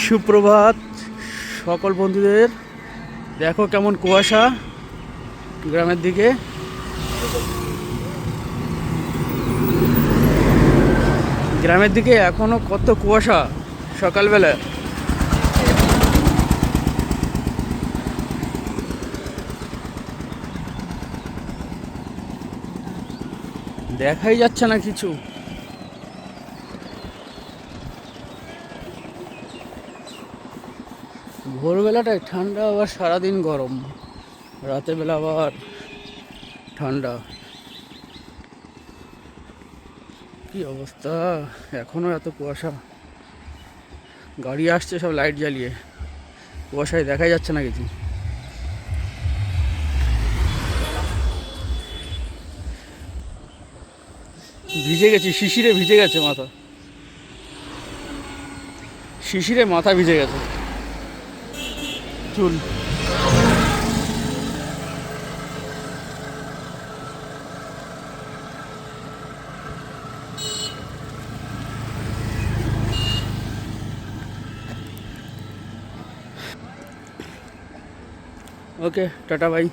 সুপ্রভাত সকল বন্ধুদের। দেখো কেমন কুয়াশা গ্রামের দিকে। গ্রামের দিকে এখনো কত কুয়াশা সকালবেলা। দেখাই যাচ্ছে না কিছু। ভোরবেলাটায় ঠান্ডা, আবার সারাদিন গরম, রাতের বেলা আবার ঠান্ডা। কি অবস্থা, এখনো এত কুয়াশা। গাড়ি আসছে সব লাইট জ্বালিয়ে, কুয়াশায় দেখাই যাচ্ছে না কিছু। ভিজে গেছি, শিশিরে ভিজে গেছে মাথা, শিশিরে মাথা ভিজে গেছে, চুল। ওকে, টাটা, বাই।